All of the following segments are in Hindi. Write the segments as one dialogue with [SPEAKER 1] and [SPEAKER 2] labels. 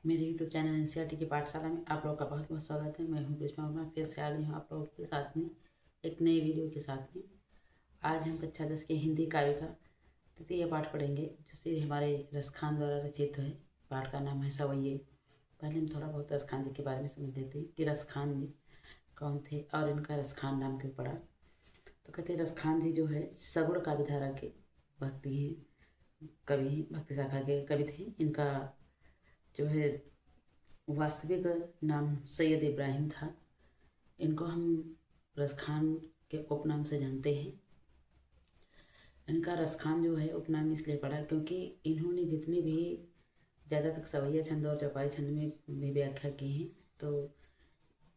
[SPEAKER 1] मेरे यूट्यूब चैनल एनसीईआरटी की पाठशाला में आप लोगों का बहुत बहुत स्वागत है। मैं हूँ ग्रीष्मा वर्मा, फिर से आ गई हूँ आप लोगों के साथ में एक नई वीडियो के साथ में। आज हम कक्षा 10 के हिंदी काव्य का तृतीय पाठ पढ़ेंगे, जो श्री हमारे रसखान द्वारा रचित है। पाठ का नाम है सवैये। पहले हम थोड़ा बहुत रसखान जी के बारे में समझ लेते हैं कि रसखान जी कौन थे और इनका रसखान नाम क्यों पड़ा। तो कहते हैं रसखान जी जो है सगुण काव्यधारा के भक्ति हैं, कवि हैं, भक्ति शाखा के कवि थे। इनका जो है वास्तविक नाम सैयद इब्राहिम था। इनको हम रसखान के उपनाम से जानते हैं। इनका रसखान जो है उपनाम इसलिए पड़ा क्योंकि इन्होंने जितने भी ज़्यादातर सवैया छंद और चौपाई छंद में भी व्याख्या की हैं, तो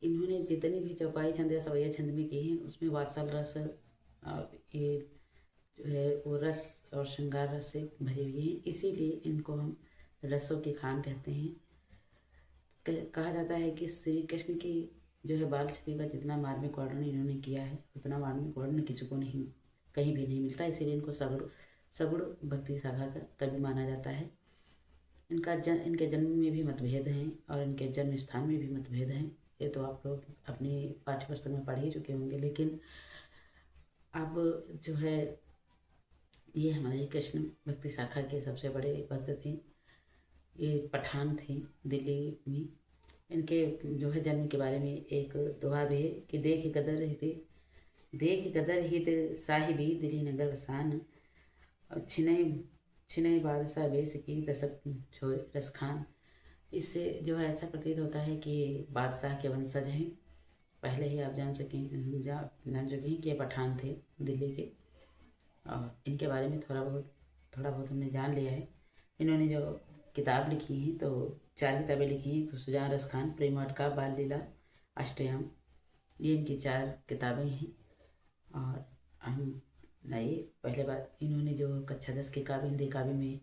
[SPEAKER 1] इन्होंने जितने भी चौपाई छंद या सवैया छंद में की हैं उसमें वात्सल रस और ये जो है वो रस और श्रृंगार रस से भरे हुए हैं। इसीलिए इनको हम रसों की खान कहते हैं। कहा जाता है कि श्री कृष्ण की जो है बाल छवि का जितना मार्मिक वर्णन इन्होंने किया है उतना मार्मिक वर्णन किसी को नहीं, कहीं भी नहीं मिलता। इसीलिए इनको सगुण भक्ति शाखा का कवि माना जाता है। इनके जन्म में भी मतभेद हैं और इनके जन्म स्थान में भी मतभेद हैं। ये तो आप लोग अपनी पाठ्यपुस्तक में पढ़ ही चुके होंगे, लेकिन अब जो है ये हमारे कृष्ण भक्ति शाखा के सबसे बड़े भक्त थे। ये पठान थे दिल्ली में। इनके जो है जन्म के बारे में एक दोहा भी है कि देख कदर हित साहिबी दिल्ली नगर वसान और छिनई बादशाह बेस की दशक छोड़ रसखान। इससे जो है ऐसा प्रतीत होता है कि बादशाह के वंशज हैं। पहले ही आप जान चुके हैं कि ये पठान थे दिल्ली के, और इनके बारे में थोड़ा बहुत हमने जान लिया है। इन्होंने जो किताब लिखी हैं तो 4 किताबें लिखी हैं। तो सुजान रसखान, प्रेम अटका, बाल लीला, अष्टयाम, ये इनकी 4 किताबें हैं। और हम नहीं पहले बात इन्होंने जो कक्षा 10 के काव्य हिंदी काव्य में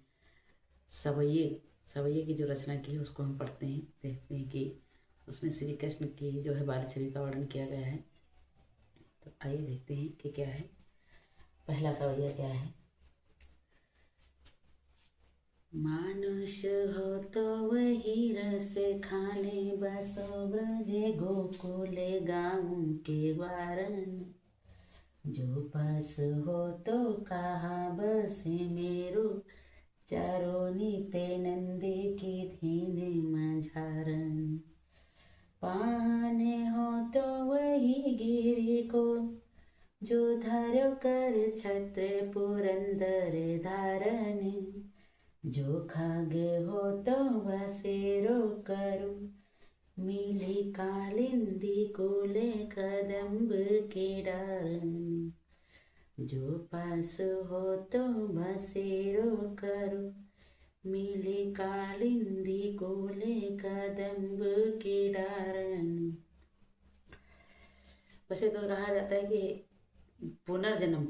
[SPEAKER 1] सवैये की जो रचना की है उसको हम पढ़ते हैं, देखते हैं कि उसमें श्री कृष्ण की जो है बाल छवि का वर्णन किया गया है। तो आइए देखते हैं कि क्या है। पहला सवैया क्या है। मानुष हो तो वही रस खाने बसो ब्रजे गोकुल गाँव के वारन। जो पस हो तो कहा बसे मेरु चारों निते नंदी की धीन मझारन। पाने हो तो वही गिरी को जो धरो कर छत्र पुरंदर धारन। जो खागे हो तो बसेरो करो मिली कालिंदी कोले कदम्ब के डारन। जो पास हो तो बसेरो करो मिली कालिंदी कोले कदम्ब के डारन। वैसे तो कहा जाता है कि पुनर्जन्म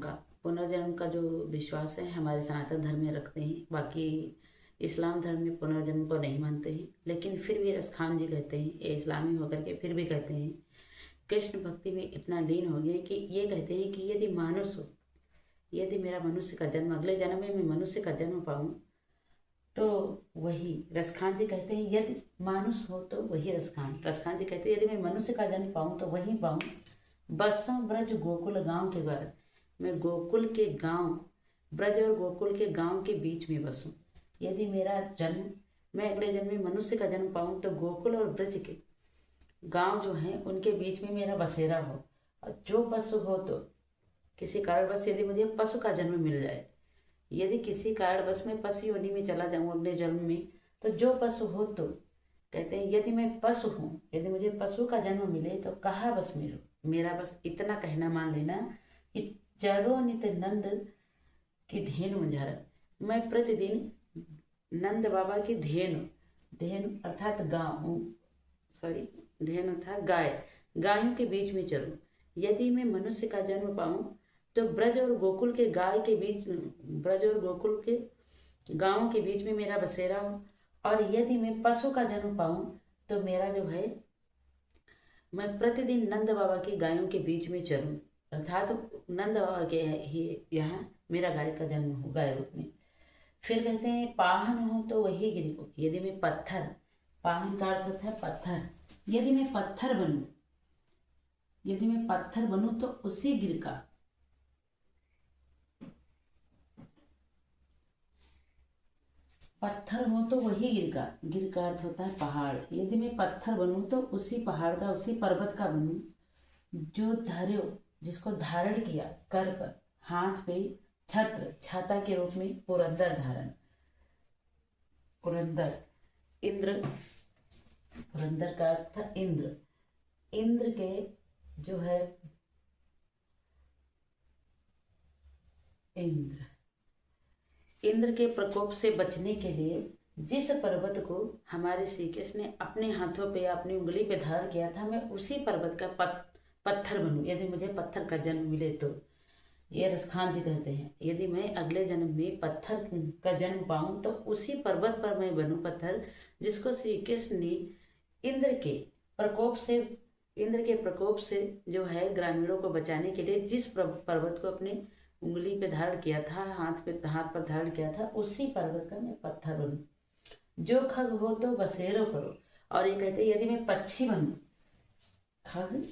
[SPEAKER 1] का जो विश्वास है हमारे सनातन धर्म में रखते हैं। बाकी इस्लाम धर्म में पुनर्जन्म को नहीं मानते हैं, लेकिन फिर भी रसखान जी कहते हैं, ये इस्लामी होकर के फिर भी कहते हैं, कृष्ण भक्ति में इतना लीन हो गए कि ये कहते हैं कि यदि मेरा मनुष्य का जन्म अगले जन्म में मैं मनुष्य का जन्म पाऊँ तो वही रसखान जी कहते हैं, यदि मानुष हो तो वही रसखान जी कहते हैं यदि मैं मनुष्य का जन्म पाऊँ तो वही पाऊँ। बसों ब्रज गोकुल गांव के घर, मैं गोकुल के गांव, ब्रज और गोकुल के गांव के बीच में बसूं। यदि मेरा जन्म मैं अगले जन्म में मनुष्य का जन्म पाऊं तो गोकुल और ब्रज के गांव जो हैं उनके बीच में मेरा बसेरा हो। और जो पशु हो तो किसी कारणवश यदि मुझे पशु का जन्म मिल जाए, यदि किसी कारणवश मैं पशु योनि में चला जाऊं अगले जन्म में, तो जो पशु हो तो कहते हैं यदि मैं पशु हूँ, यदि मुझे पशु का जन्म मिले तो कहा बस मेरा बस इतना कहना मान लेना कि चरो नित नंद की धेनु मुझारन। मैं प्रतिदिन नंद बाबा की धेनु अर्थात धेनु अर्थात गायों के बीच में चलूं। यदि मैं मनुष्य का जन्म पाऊं तो ब्रज और गोकुल के गांवों के बीच में मेरा बसेरा हो। और यदि मैं पशु का जन्म पाऊं तो मेरा जो है मैं प्रतिदिन नंद बाबा की गायों के बीच में चलूं, अर्थात नंद बाबा के ही यहाँ मेरा गाय का जन्म हो गाय रूप में। फिर कहते हैं पाहन हो तो वही गिरी को, यदि मैं पाहन का अर्थ होता है पत्थर। यदि मैं पत्थर बनूं, यदि मैं पत्थर बनूं तो उसी गिर का, पत्थर हो तो वही गिर का, गिर का अर्थ होता है पहाड़। यदि मैं पत्थर बनूं तो उसी पहाड़ का, उसी पर्वत का बनूं जो धर्यो, जिसको धारण किया कर पर, हाथ पे छत्र, छाता के रूप में पुरंदर धारण, पुरंदर, इंद्र, पुरंदर का अर्थ था इंद्र, इंद्र के जो है इंद्र के प्रकोप से बचने के लिए जिस पर्वत को हमारे श्री कृष्ण ने अपने हाथों पे या अपनी उंगली पे धारण किया था, मैं उसी पर्वत का पत्थर बनूं। यदि मुझे पत्थर का जन्म मिले तो, ये रसखान जी कहते हैं, यदि मैं अगले जन्म में पत्थर का जन्म पाऊं तो उसी पर्वत पर मैं बनूं पत्थर, जिसको श्री कृष्ण ने इंद्र के प्रकोप से, इंद्र के प्रकोप से जो है ग्रामीणों को बचाने के लिए जिस पर्वत को अपने उंगली पे धारण किया था, हाथ पर धारण किया था, उसी पर्वत का मैं पत्थर बनूं। जो खग हो तो बसेरो करो। और ये कहते हैं यदि मैं पक्षी बनूं, खग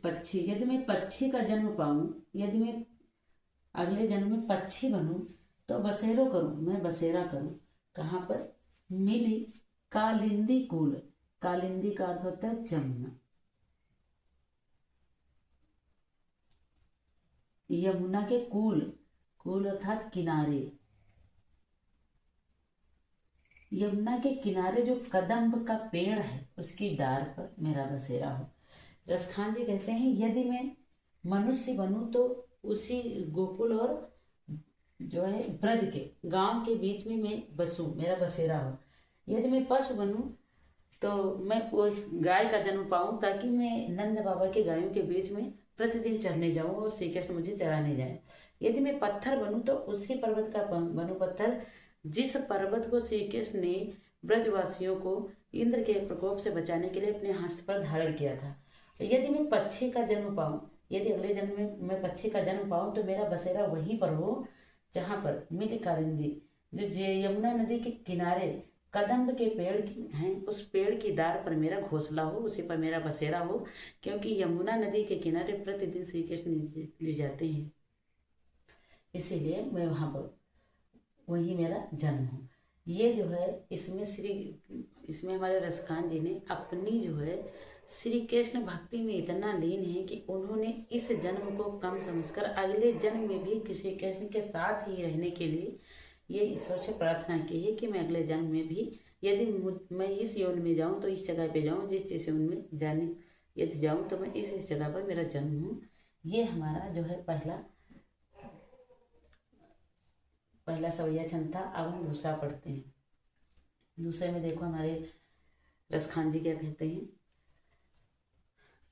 [SPEAKER 1] पक्षी, यदि मैं पक्षी का जन्म पाऊं, यदि मैं अगले जन्म में पक्षी बनूं तो बसेरो करूं, मैं बसेरा करूं। कहाँ पर? मिली कालिंदी कूल, कालिंदी का अर्थ होता है जमुना, यमुना के कूल, कूल अर्थात किनारे, यमुना के किनारे जो कदम्ब का पेड़ है उसकी डार पर मेरा बसेरा हो। रसखान जी कहते हैं यदि मैं मनुष्य बनूं तो उसी गोकुल और जो है ब्रज के गांव के बीच में मैं बसूं, मेरा बसेरा हो। यदि मैं पशु बनूं तो मैं वो गाय का जन्म पाऊं ताकि मैं नंद बाबा के गायों के बीच में प्रतिदिन चरने जाऊं और श्री कृष्ण मुझे चराने जाए। यदि मैं पत्थर बनूं तो उसी पर्वत का बनूं पत्थर, जिस पर्वत को श्री कृष्ण ने ब्रजवासियों को इंद्र के प्रकोप से बचाने के लिए अपने हाथ पर धारण किया था। यदि मैं पक्षी का जन्म पाऊं, यदि अगले जन्म में मैं पक्षी का जन्म पाऊं तो मेरा बसेरा वहीं पर हो जहां पर मिली कालिंदी, जो यमुना नदी के किनारे कदम्ब के पेड़ हैं, उस पेड़ की डार पर मेरा घोंसला हो, उसी पर मेरा बसेरा हो, क्योंकि यमुना नदी के किनारे प्रतिदिन श्री कृष्ण ले जाते हैं, इसीलिए मैं वहां पर, वही मेरा जन्म हो। ये जो है इसमें हमारे रसखान जी ने अपनी जो है श्री कृष्ण भक्ति में इतना लीन है कि उन्होंने इस जन्म को कम समझकर अगले जन्म में भी श्री कृष्ण के साथ ही रहने के लिए ये ईश्वर से प्रार्थना की है कि मैं अगले जन्म में भी यदि मैं इस यौन में जाऊं तो इस जगह पे जाऊं, जिस यौन में जाने यदि जाऊं तो मैं इस जगह पर मेरा जन्म हूँ। ये हमारा जो है पहला सवैया छंद था। अब हम दूसरा पढ़ते हैं। दूसरे में देखो हमारे रसखान जी क्या कहते हैं।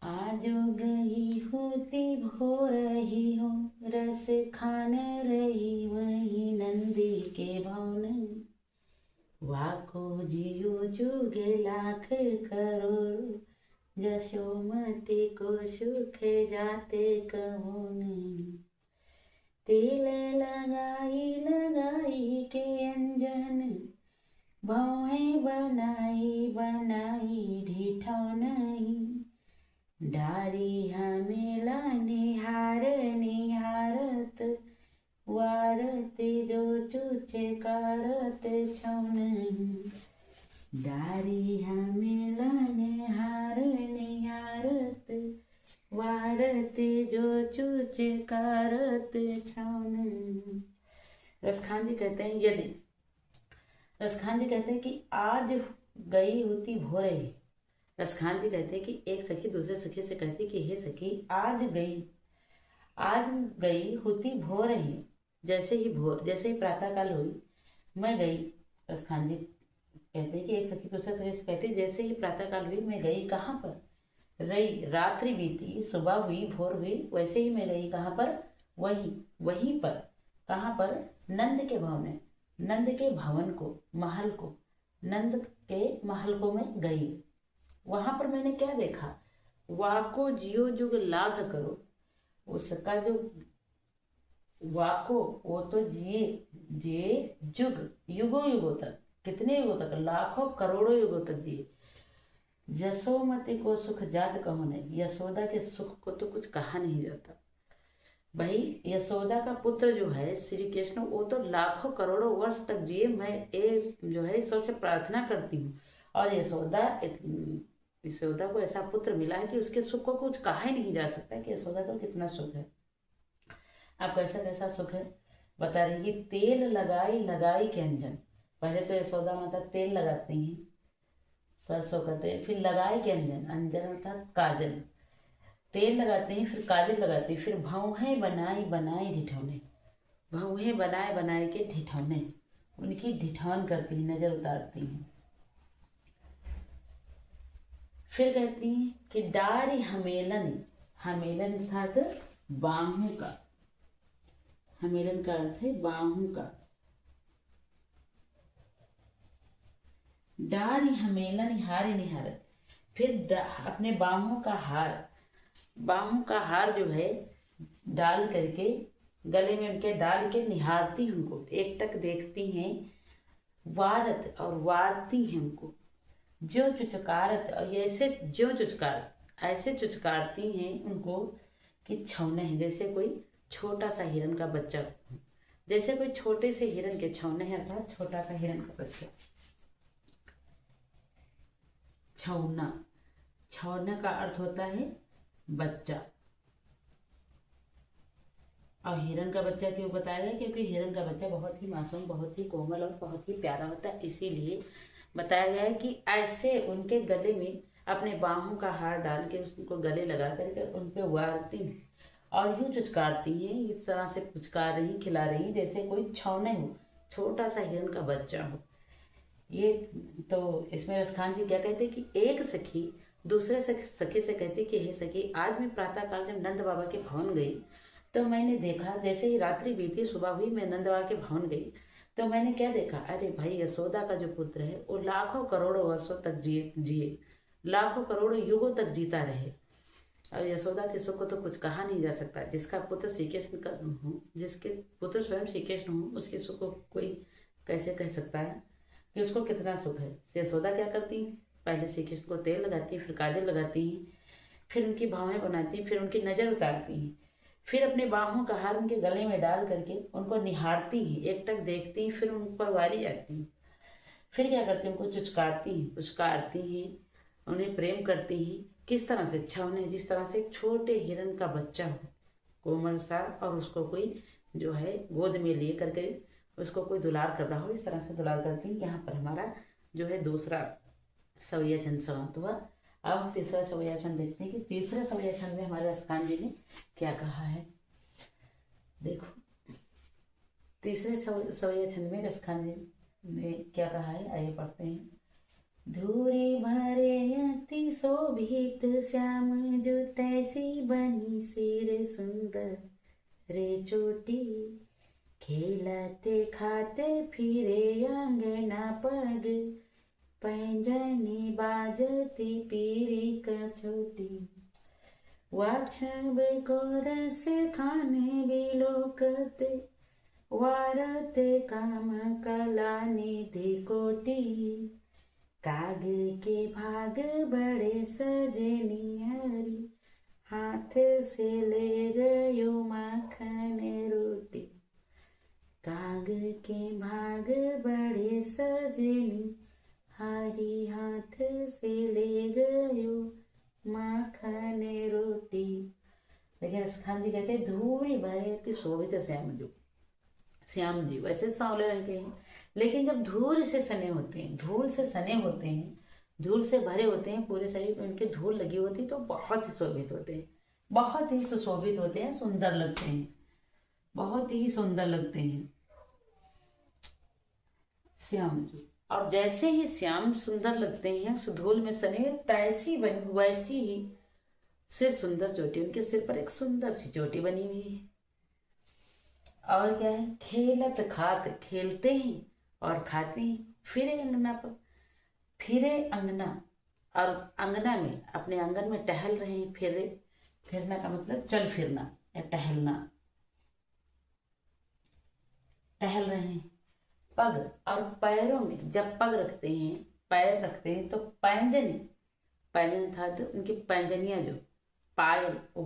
[SPEAKER 1] आज गई होती भो रही हो, रस खान रही वही नंदी के भवन, वाको जियो जुग लाख करोड़, जशोमती को सुख जाते कहो नहीं। तेल लगाई के अंजन, भौहें बनाई ढिठौ नहीं, डारी हमेला निहारत, वारत जो चूचे कारत छौ नहीं, डारी हमेला निहारत, वारत जो चूचे कारत छौ नहीं। रसखान जी कहते हैं रसखान जी कहते हैं कि आज गई होती भो रही। रसखान जी कहते हैं कि एक सखी दूसरे सखी से कहती कि हे सखी, आज गई होती भो रही, जैसे ही प्रातःकाल हुई मैं गई। रसखान जी कहते हैं कि एक सखी दूसरे सखी से कहती जैसे ही प्रातःकाल हुई मैं गई कहाँ पर, रही रात्रि बीती, सुबह हुई, भोर हुई, वैसे ही मैं गई कहाँ पर, वहीं पर। कहाँ पर? नंद के भवन, नंद के भवन को, महल को, नंद के महल को मैं गई। वहां पर मैंने क्या देखा? वाको जियो जुग लाघ करो, उसका जो वाको, वो तो जिए जुग युगों युगों तक, कितने युगों तक, लाखों करोड़ों युगों तक जिए। जसोमती को सुख जात कहो नहीं, यशोदा के सुख को तो कुछ कहा नहीं जाता। भाई यशोदा का पुत्र जो है श्री कृष्ण, वो तो लाखों करोड़ों वर्ष तक जिए। मैं ये जो है ईश्वर से प्रार्थना करती हूँ। और यशोदा को ऐसा पुत्र मिला है कि उसके सुख को कुछ कहा ही नहीं जा सकता कि यशोदा को कितना सुख है। आप कैसा कैसा सुख है बता रही है। तेल लगाई लगाई के अंजन, पहले तो यशोदा माता तेल लगाती हैं, सरसों का तेल, फिर लगाई के अंजन, अंजन अर्थात काजल, तेल लगाते हैं, फिर काजल लगाते हैं, फिर भौहें बनाई बनाई ढिठौने, भौहें बनाए बनाए के ढिठौने, उनकी ढिठौन करती हैं, नजर उतारती हैं। फिर कहती हैं कि डारी हमेलन, हमेलन अर्थात बाहों का, हमेलन का अर्थ है बाहों का। डारी हमेलन हारे निहारत, फिर अपने बाहों का हार, बाहों का हार जो है डाल करके गले में उनके डाल के निहारती हैं उनको, एक टक देखती हैं। वारत और वारती हैं उनको, जो चुचकारत, और ऐसे जो चुचकार, ऐसे चुचकारती हैं उनको कि छौने हैं, जैसे कोई छोटा सा हिरन का बच्चा, जैसे कोई छोटे से हिरन के छौने हैं, अर्थात छोटा सा हिरन का बच्चा। छौना, छौना का अर्थ होता है बच्चा। और हिरन का बच्चा क्यों बताया गया? क्योंकि हिरन का बच्चा बहुत ही मासूम, बहुत ही कोमल और बहुत ही प्यारा होता है, इसीलिए बताया गया है कि ऐसे उनके गले में अपने बाहों का हार डाल के उसको गले लगा करके उन पर वारती और यूं चुचकारती हैं, इस तरह से पुचकार रही, खिला रही जैसे कोई छौने हो, छोटा सा हिरन का बच्चा हो। ये तो इसमें रसखान जी क्या कहते हैं कि एक सखी दूसरे सखी से कहती कि हे सखी, आज मैं प्रातःकाल जब नंद बाबा के भवन गई तो मैंने देखा, जैसे ही रात्रि बीती सुबह हुई, मैं नंद बाबा के भवन गई तो मैंने क्या देखा, अरे भाई यशोदा का जो पुत्र है वो लाखों करोड़ों वर्षों तक जिए, लाखों करोड़ों युगों तक जीता रहे। और यशोदा के सुख को तो कुछ कहा नहीं जा सकता। जिसका पुत्र श्री कृष्ण का हो, जिसके पुत्र स्वयं श्री कृष्ण हो, उसके सुख को कोई कैसे कह सकता है कि उसको कितना सुख है। यशोदा क्या करती, पहले श्री कृष्ण को तेल लगाती, फिर काजल लगाती हैं, फिर उनकी भावें बनाती, फिर उनकी नज़र उतारती हैं, फिर अपने बाहों का हार उनके गले में डाल करके उनको निहारती हैं, एकटक देखती हैं, फिर उन पर वाली जाती हैं। फिर क्या करती हैं, उनको चुचकारती हैं, पुचकारती हैं, उन्हें प्रेम करती हैं। किस तरह से? छौने, जिस तरह से छोटे हिरन का बच्चा हो, कोमल सा, और उसको कोई जो है गोद में लिए करके उसको कोई दुलार कर रहा हो, इस तरह से दुलार करती हैं। यहाँ पर हमारा जो है दूसरा सवैया छंद समाप्त हुआ। अब हम तीसरा सवैया छंद देखते हैं कि तीसरे सवैया छंद में हमारे रसखान जी ने क्या कहा है। देखो तीसरे सवैया छंद में रसखान जी ने क्या कहा है, आइए पढ़ते हैं। धूरी भरे अति शोभित श्याम जो तैसी बनी सिर सुंदर रे चोटी, खेलते खाते फिरे अंगना पग, पैंजनी बाजती पीरी कछोटी, वाछब को रस खाने बिलोकते, वारते काम कला निधि कोटी, काग के भाग बड़े सजनी हरी, हाथ से ले गयो माखन रोटी, काग के भाग बड़े सजनी हरी, हाथ से ले गयो माखन रोटी। देखिए रसखान जी कहते हैं धूरी भरे अति शोभित श्याम जो, श्याम जी वैसे सांवले रंग के हैं, लेकिन जब धूल से सने होते हैं, धूल से सने होते हैं, धूल से भरे होते हैं, पूरे शरीर में उनके धूल लगी होती है, तो बहुत ही शोभित होते हैं, बहुत ही सुशोभित होते हैं, सुंदर लगते हैं, बहुत ही सुंदर लगते हैं श्याम जी। और जैसे ही श्याम सुंदर लगते हैं उस धूल में सने हुए, तैसी बनी वैसी ही सिर सुंदर चोटी, उनके सिर पर एक सुंदर सी चोटी बनी हुई है। और क्या है, खेलत खात, खेलते हैं और खाते हैं, फिरे अंगना पर, फिरे अंगना, और अंगना में अपने आंगन में टहल रहे हैं। फिरे, फिरना का मतलब चल फिरना या टहलना, टहल रहे हैं। पग, और पैरों में जब पग रखते हैं, पैर रखते हैं तो पैंजनी, पैंजन था तो उनकी पैंजनियां जो पायल वो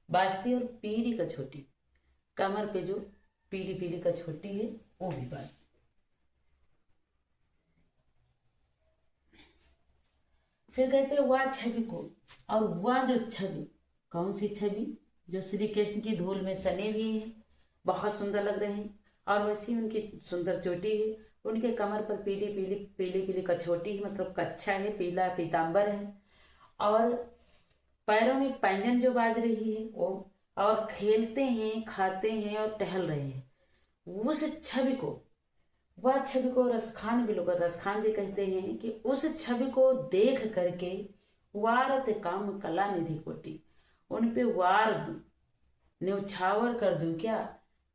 [SPEAKER 1] बाजती और पीली कछोटी, कमर पे जो पीली पीली कछोटी है वो भी बाजती। फिर कहते हैं वह छवि को, और वह जो छवि, कौन सी छवि, जो श्री कृष्ण की धूल में सने हुए हैं, बहुत सुंदर लग रहे हैं, और वैसी उनकी सुंदर चोटी है, उनके कमर पर पीली पीली पीली पीली कछोटी है, मतलब कच्छा है, पीला पीताम्बर है, और पैरों में पैंजन जो बाज रही है वो, और खेलते हैं, खाते हैं और टहल रहे हैं। उस छवि को, वह छवि को रसखान बिलुगत, रसखान जी कहते हैं कि उस छवि को देख करके वारत काम कला निधि कोटि, उन पे वार दूं, न्यौछावर कर दूं क्या,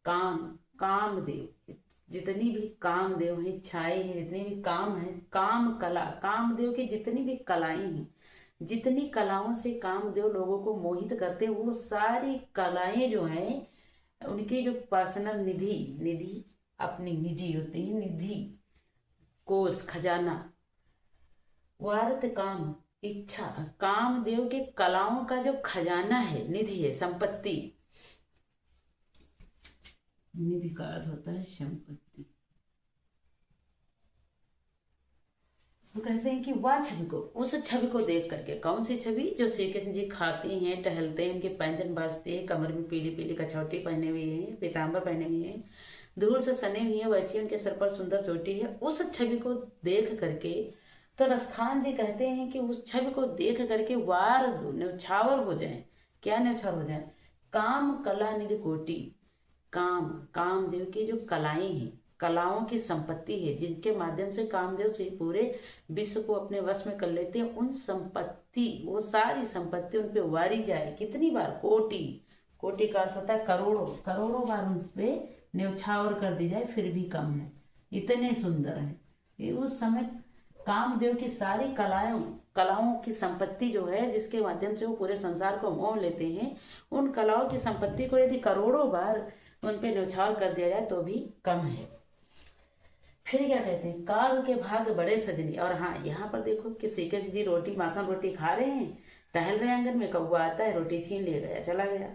[SPEAKER 1] काम कामदेव, जितनी भी कामदेव हैं, इच्छाएं हैं, जितनी भी काम है, काम कला, कामदेव की जितनी भी कलाएं हैं, जितनी कलाओं से कामदेव लोगों को मोहित करते हैं, वो सारी कलाएं जो हैं उनकी जो पर्सनल निधि, निधि अपनी निजी होती है, निधि कोष खजाना, वारत काम इच्छा, कामदेव के कलाओं का जो खजाना है, निधि है, संपत्ति, निधि का अर्थ होता है संपत्ति। वो कहते हैं कि वह छवि को, उस छवि को देख करके, कौन सी छवि, जो श्री कृष्ण जी खाते हैं, टहलते हैं, उनके पैंजन बाजते हैं, कमर में पीली पीली कछौटी पहने हुए हैं, पीताम्बर पहने हुए हैं, धूल से सने हुए हैं, वैसी उनके सर पर सुंदर चोटी है। उस छवि को देख करके तो रसखान जी कहते हैं कि उस छवि को देख करके वार न्यौछावर हो जाए, क्या न्यौछावर हो जाए, काम कला निधि कोटि, काम, कामदेव की जो कलाएं हैं, कलाओं की संपत्ति है, जिनके माध्यम से कामदेव से पूरे विश्व को अपने वश में कर लेते हैं, उन संपत्ति, वो सारी संपत्ति उन पे वारी जाए, कितनी बार, कोटि, कोटि का अर्थ होता है करोड़ों, करोड़ों बार उन पे न्यौछावर कर दी जाए फिर भी कम है, इतने सुंदर है ये। उस समय कामदेव की सारी कलाओं की संपत्ति जो है, जिसके माध्यम से वो पूरे संसार को मोह लेते हैं, उन कलाओं की संपत्ति को यदि करोड़ों बार उन पे न्यौछावर कर दिया जाए तो भी कम है। फिर क्या कहते हैं, काग के भाग बड़े सजनी, और हाँ यहाँ पर देखो कि श्री कृष्ण जी रोटी, माखन रोटी खा रहे हैं, टहल रहे आंगन में, कौवा आता है, रोटी छीन ले गया, चला गया।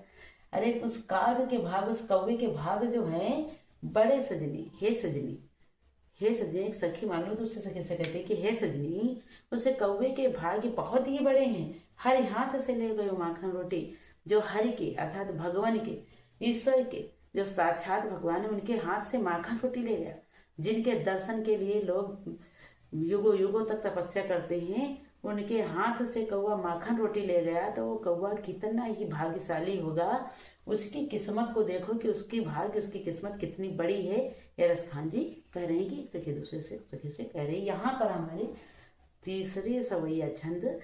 [SPEAKER 1] अरे उस काग के भाग, उस कौवे के भाग जो है बड़े सजनी, हे सजनी, हे सजनी, एक सखी मान लो तो उससे सखी से कहते हैं कि हे सजनी, उससे कौवे के भाग बहुत ही बड़े हैं, हरि हाथ से ले गए माखन रोटी, जो हरि के अर्थात भगवान के, ईश्वर के जो साक्षात भगवान है, उनके हाथ से माखन रोटी ले गया, जिनके दर्शन के लिए लोग युगों युगों तक तपस्या करते हैं, उनके हाथ से कौवा माखन रोटी ले गया, तो वो कौवा कितना ही भाग्यशाली होगा, उसकी किस्मत को देखो कि उसकी भाग्य, उसकी किस्मत कितनी बड़ी है। ये रसखान जी कह रहे हैं कि सखी दूसरे से, सखी से कह रहे हैं। यहाँ पर हमारे तीसरे सवैया छंद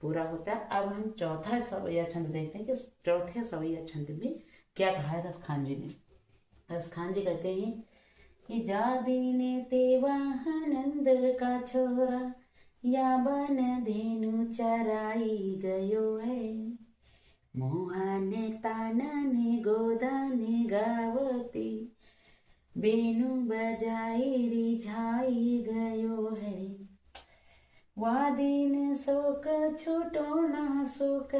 [SPEAKER 1] पूरा होता है। अब हम चौथा सवैया छंद देखते हैं कि चौथे सवैया छंद में क्या कहा है रसखान जी ने। रसखान जी कहते हैं कि जा दीने ते नंद का छोरा, या बन धेनु चराई गयो है, मोहन तानन गोदन गावती, बेनु बजाई रिझाई गयो है, वा दिन शोक छूटो ना शोक,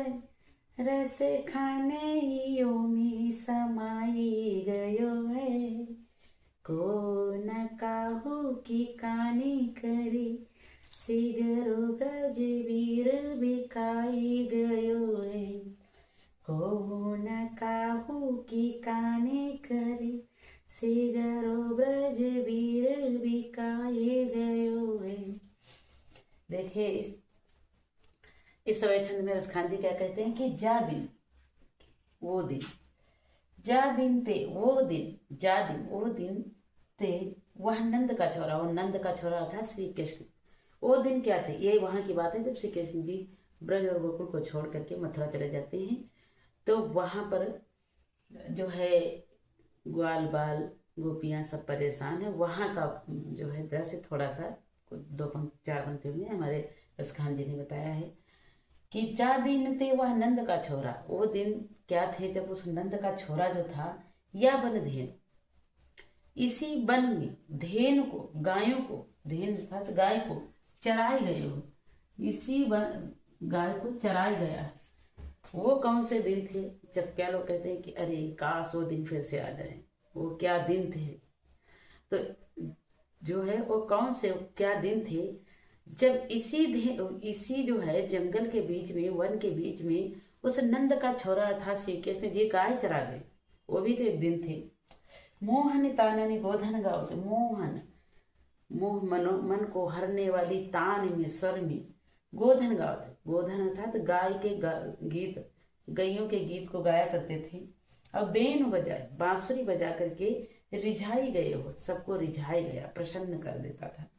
[SPEAKER 1] रस खाने में समाई गयो है, को न काहू की कानी करे, सिगरो ब्रज वीर बिकाई गयो है, को न काहू की काने करे, सिगरो ब्रज वीर बिकाई गयो है। देखिए इस सवै छंद में रसखान जी क्या कहते हैं कि जा दिन वो दिन, जा दिन ते वो दिन, जा दिन वो दिन ते वह नंद का छोरा, वो नंद का छोरा था श्री कृष्ण। वो दिन क्या थे, ये वहाँ की बात है जब श्री कृष्ण जी ब्रज और गोकुल को छोड़ करके मथुरा चले जाते हैं, तो वहाँ पर जो है ग्वाल बाल गोपियाँ सब परेशान है। वहाँ का जो है दृश्य थोड़ा सा 2-4 पंक्तियों में हमारे रसखान जी ने बताया है कि जा दिन थे वह नंद का छोरा। वो दिन क्या थे जब उस नंद का छोरा जो था, या बन धेनु, इसी वन में धेनु को, गायों को, धेनु अर्थात गाय को चराए गए हो, इसी गाय को चराया गया है। वो कौन से दिन थे जब क्या लोग कहते हैं कि अरे काश वो दिन फिर से आ जाए, वो क्या दिन थे। तो जो है वो कौन से क्या दिन थे जब इसी जो है जंगल के बीच में, वन के बीच में उस नंद का छोरा अर्थात श्री कृष्ण जी गाय चरा गए। वो भी तो एक दिन थे। मोहन ताननी गोधन गाओ, मोहन मोह मन को हरने वाली तान में, स्वर में गोधन गाओ। गोधन अर्थात गाय के गीत, गैयों के गीत को गाया करते थे। अब बेन बजाए, बांसुरी बजा करके रिझाई गए हो, सबको रिझाई गया, प्रसन्न कर देता था।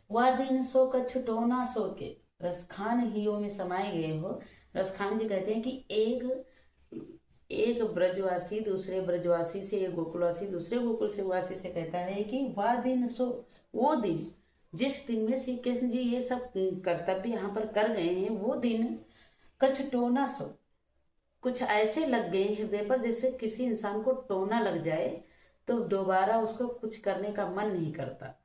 [SPEAKER 1] वह दिन सो कछु टोना सो के, रसखान हियो में समाये गए हो। रसखान जी कहते हैं कि एक ब्रजवासी दूसरे ब्रजवासी से, एक गोकुलवासी दूसरे गोकुलवासी से कहता है कि वह दिन सो, वो दिन जिस दिन में श्री कृष्ण जी ये सब कर्तव्य यहाँ पर कर गए हैं, वो दिन कछु टोना सो, कुछ ऐसे लग गए हृदय पर जैसे किसी इंसान को टोना लग जाए तो दोबारा उसको कुछ करने का मन नहीं करता।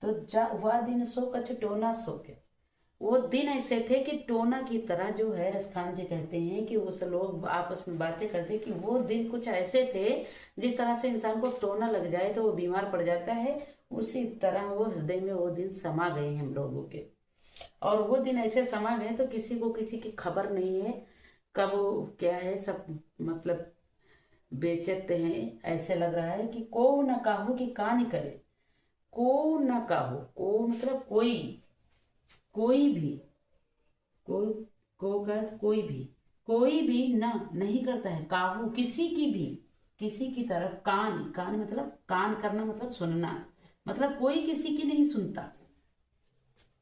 [SPEAKER 1] तो वह दिन सो कछु टोना सो के, वो दिन ऐसे थे कि टोना की तरह जो है, रसखान जी कहते हैं कि उस लोग आपस में बातें करते कि वो दिन कुछ ऐसे थे जिस तरह से इंसान को टोना लग जाए तो वो बीमार पड़ जाता है, उसी तरह वो हृदय में वो दिन समा गए हैं हम लोगों के। और वो दिन ऐसे समा गए तो किसी को किसी की खबर नहीं है कब क्या है, सब मतलब बेचैते हैं। ऐसे लग रहा है कि को न काहू कि कान करे, को न काहू, को मतलब कोई भी, को का कोई भी ना नहीं करता है, काहू किसी की भी, किसी की तरफ, कान मतलब कान करना मतलब सुनना, मतलब कोई किसी की नहीं सुनता,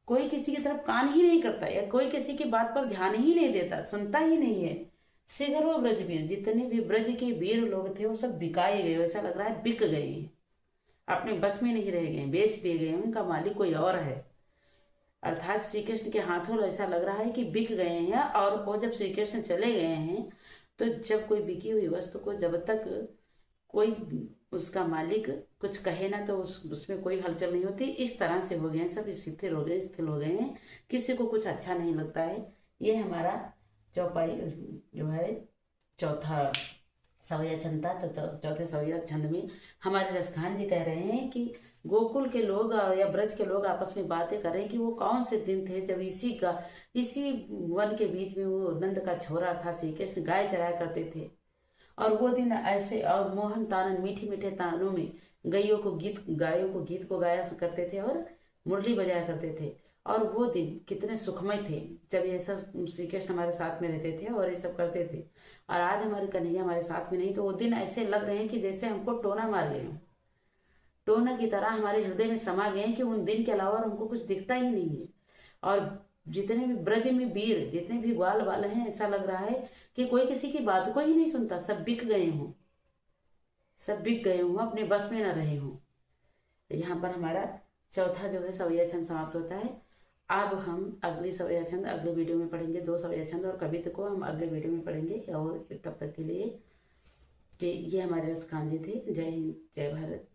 [SPEAKER 1] कोई किसी की तरफ कान ही नहीं करता, या कोई किसी की बात पर ध्यान ही नहीं देता, सुनता ही नहीं है। शिखरो ब्रजवीर, जितने भी ब्रज के वीर लोग थे वो सब बिकाए गए, ऐसा लग रहा है बिक गए हैं, अपने बस में नहीं रह गए, बेच दिए गए, उनका मालिक कोई और है। अर्थात श्री कृष्ण के हाथों ऐसा लग रहा है कि बिक गए हैं। और वो जब श्री कृष्ण चले गए हैं तो जब कोई बिकी हुई वस्तु को जब तक कोई उसका मालिक कुछ कहे ना तो उसमें कोई हलचल नहीं होती। इस तरह से हो गए हैं, सब स्थिर हो गए हैं, किसी को कुछ अच्छा नहीं लगता है। ये हमारा चौपाई जो है चौथा सवैया छंद था। तो चौथे सवैया छंद में हमारे रसखान जी कह रहे हैं कि गोकुल के लोग या ब्रज के लोग आपस में बातें कर रहे हैं कि वो कौन से दिन थे जब इसी वन के बीच में वो नंद का छोरा था श्री कृष्ण गाय चराया करते थे। और वो दिन ऐसे, और मोहन तानन मीठे मीठे तानों में गायों को गीत को गाया करते थे और मुरली बजाया करते थे। और वो दिन कितने सुखमय थे जब ये सब श्री कृष्ण हमारे साथ में रहते थे और ये सब करते थे। और आज हमारे कन्हैया हमारे साथ में नहीं, तो वो दिन ऐसे लग रहे हैं कि जैसे हमको टोना मार गए हों, टोना की तरह हमारे हृदय में समा गए हैं कि उन दिन के अलावा हमको कुछ दिखता ही नहीं है। और जितने भी ब्रज में वीर, जितने भी ग्वाल वाले हैं, ऐसा लग रहा है कि कोई किसी की बात को ही नहीं सुनता, सब बिक गए हों, अपने बस में न रहे हों। यहाँ पर हमारा चौथा जो है सवैया छंद समाप्त होता है। अब हम अगली सवैया छंद अगले वीडियो में पढ़ेंगे, 2 सवैया छंद और कविता को हम अगले वीडियो में पढ़ेंगे। और तब तक के लिए कि ये हमारे रसखान जी थे। जय हिंद, जय भारत।